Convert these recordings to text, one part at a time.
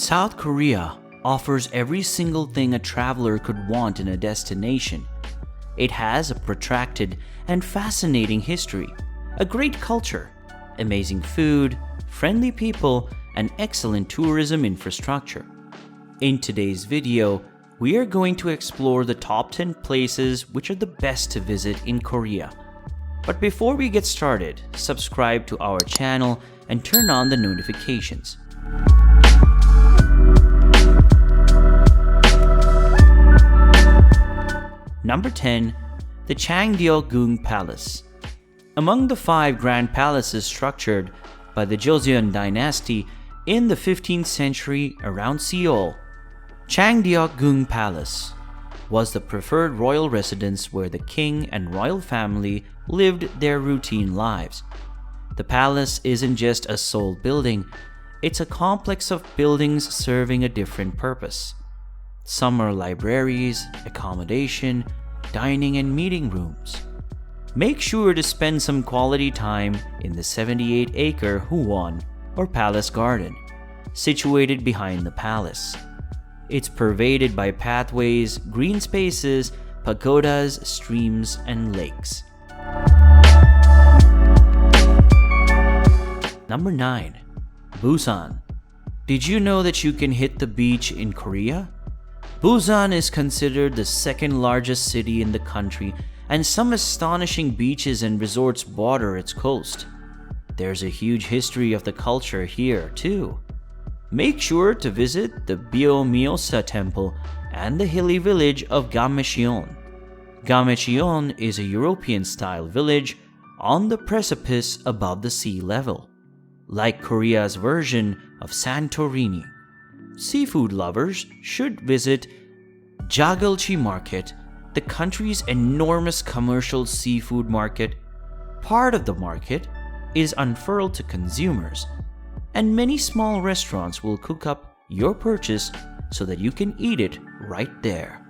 South Korea offers every single thing a traveler could want in a destination. It has a protracted and fascinating history, a great culture, amazing food, friendly people, and excellent tourism infrastructure. In today's video, we are going to explore the top 10 places which are the best to visit in Korea. But before we get started, subscribe to our channel and turn on the notifications. Number 10. The Changdeokgung Palace. Among the 5 grand palaces structured by the Joseon dynasty in the 15th century around Seoul, Changdeokgung Palace was the preferred royal residence where the king and royal family lived their routine lives. The palace isn't just a sole building, it's a complex of buildings serving a different purpose. Some are libraries, accommodation, dining and meeting rooms. Make sure to spend some quality time in the 78-acre Huwon or Palace Garden, situated behind the palace. It's pervaded by pathways, green spaces, pagodas, streams, and lakes. Number 9. Busan. Did you know that you can hit the beach in Korea? Busan is considered the second largest city in the country, and some astonishing beaches and resorts border its coast. There's a huge history of the culture here too. Make sure to visit the Bulguksa Temple and the hilly village of Bukchon. Bukchon is a European-style village on the precipice above the sea level, like Korea's version of Santorini. Seafood lovers should visit Jeonju Market, the country's enormous commercial seafood market. Part of the market is unfurled to consumers, and many small restaurants will cook up your purchase so that you can eat it right there.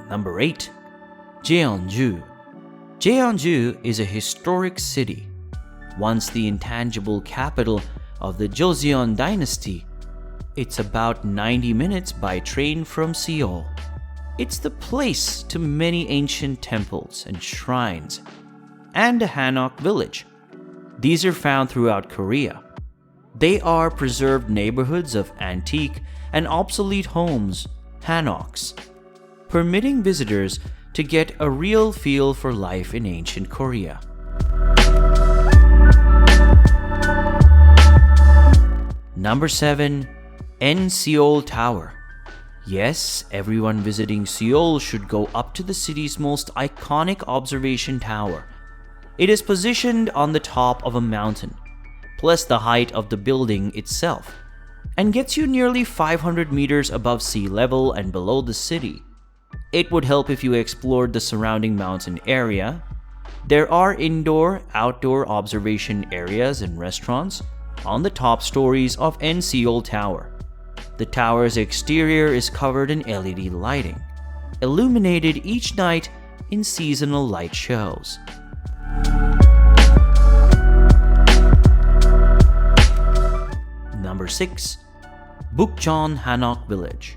Number 8. Jeonju. Jeonju is a historic city. Once the intangible capital of the Joseon dynasty, it's about 90 minutes by train from Seoul. It's the place to many ancient temples and shrines, and a Hanok village. These are found throughout Korea. They are preserved neighborhoods of antique and obsolete homes, Hanoks, permitting visitors to get a real feel for life in ancient Korea. Number 7. Seoul Tower. Yes, everyone visiting Seoul should go up to the city's most iconic observation tower. It is positioned on the top of a mountain, plus the height of the building itself, and gets you nearly 500 meters above sea level and below the city. It would help if you explored the surrounding mountain area. There are indoor, outdoor observation areas and restaurants on the top stories of Seoul Tower. The tower's exterior is covered in LED lighting, illuminated each night in seasonal light shows. Number 6. Bukchon Hanok Village.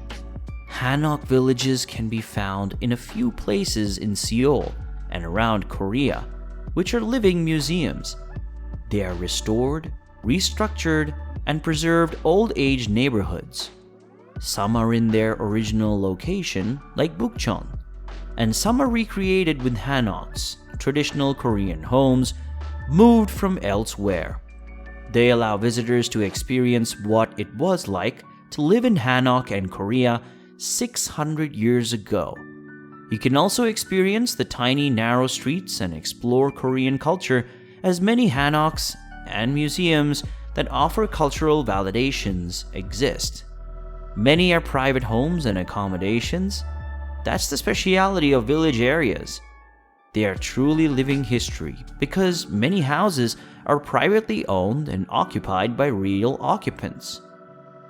Hanok villages can be found in a few places in Seoul and around Korea, which are living museums. They are restored, restructured, and preserved old-age neighborhoods. Some are in their original location, like Bukchon, and some are recreated with Hanoks, traditional Korean homes, moved from elsewhere. They allow visitors to experience what it was like to live in Hanok and Korea 600 years ago. You can also experience the tiny narrow streets and explore Korean culture, as many Hanoks and museums that offer cultural validations exist. Many are private homes and accommodations. That's the speciality of village areas. They are truly living history because many houses are privately owned and occupied by real occupants.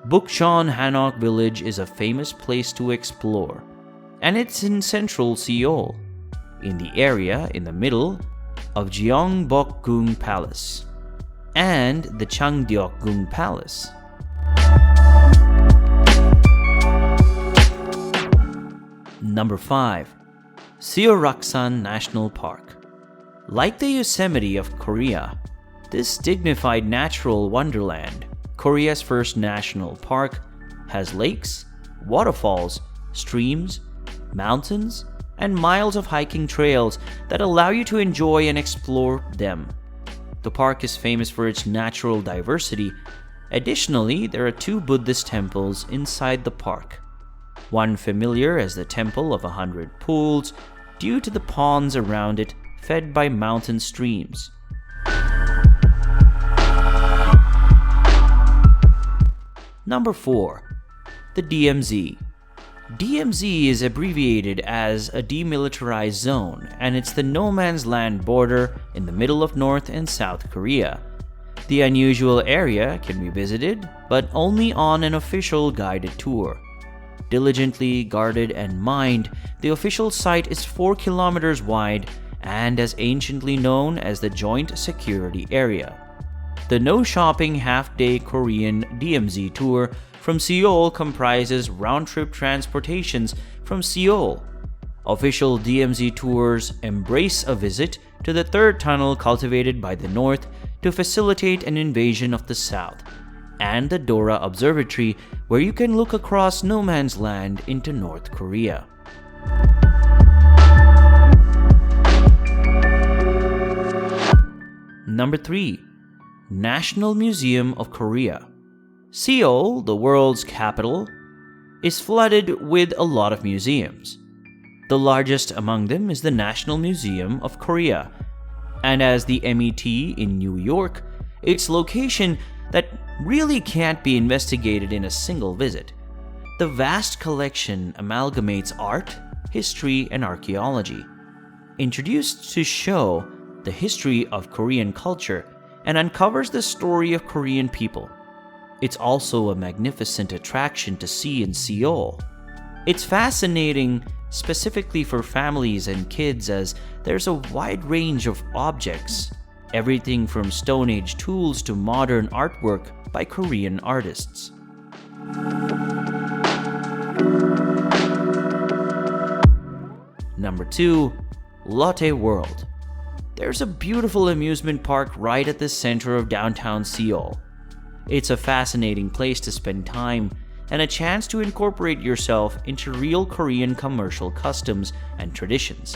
Bukchon Hanok Village is a famous place to explore, and it's in central Seoul, in the area in the middle of Changdeokgung Palace. and the Changdeokgung Palace. Number 5. Seoraksan National Park. Like the Yosemite of Korea, this dignified natural wonderland, Korea's first national park, has lakes, waterfalls, streams, mountains, and miles of hiking trails that allow you to enjoy and explore them. The park is famous for its natural diversity. Additionally, there are 2 Buddhist temples inside the park. One familiar as the Temple of 100 Pools, due to the ponds around it fed by mountain streams. Number 4. The DMZ. DMZ is abbreviated as a demilitarized zone, and it's the no man's land border in the middle of North and South Korea. The unusual area can be visited, but only on an official guided tour. Diligently guarded and mined, the official site is 4 kilometers wide and as anciently known as the Joint Security Area. The no-shopping half-day Korean DMZ tour from Seoul comprises round-trip transportations from Seoul. Official DMZ tours embrace a visit to the 3rd tunnel cultivated by the North to facilitate an invasion of the South, and the Dora Observatory, where you can look across no man's land into North Korea. Number 3. National Museum of Korea. Seoul, the world's capital, is flooded with a lot of museums. The largest among them is the National Museum of Korea, and as the MET in New York, its location that really can't be investigated in a single visit. The vast collection amalgamates art, history, and archaeology, introduced to show the history of Korean culture and uncovers the story of Korean people. It's also a magnificent attraction to see in Seoul. It's fascinating specifically for families and kids as there's a wide range of objects, everything from Stone Age tools to modern artwork by Korean artists. Number 2. Lotte World. There's a beautiful amusement park right at the center of downtown Seoul. It's a fascinating place to spend time and a chance to incorporate yourself into real Korean commercial customs and traditions.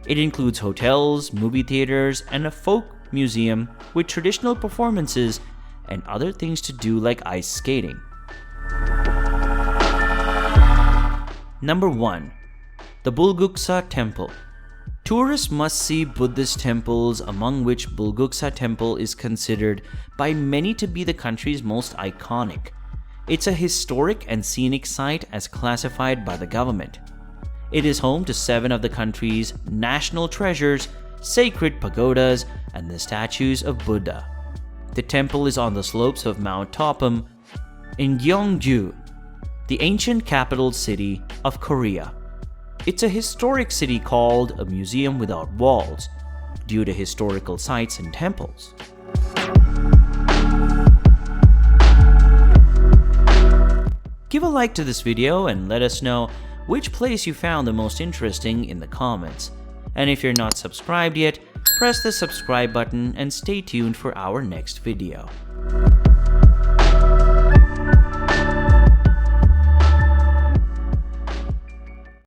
It includes hotels, movie theaters, and a folk museum with traditional performances and other things to do like ice skating. Number 1. The Bulguksa Temple. Tourists must see Buddhist temples, among which Bulguksa Temple is considered by many to be the country's most iconic. It's a historic and scenic site as classified by the government. It is home to 7 of the country's national treasures, sacred pagodas, and the statues of Buddha. The temple is on the slopes of Mount Topum in Jeonju, the ancient capital city of Korea. It's a historic city called a museum without walls, due to historical sites and temples. Give a like to this video and let us know which place you found the most interesting in the comments. And if you're not subscribed yet, press the subscribe button and stay tuned for our next video.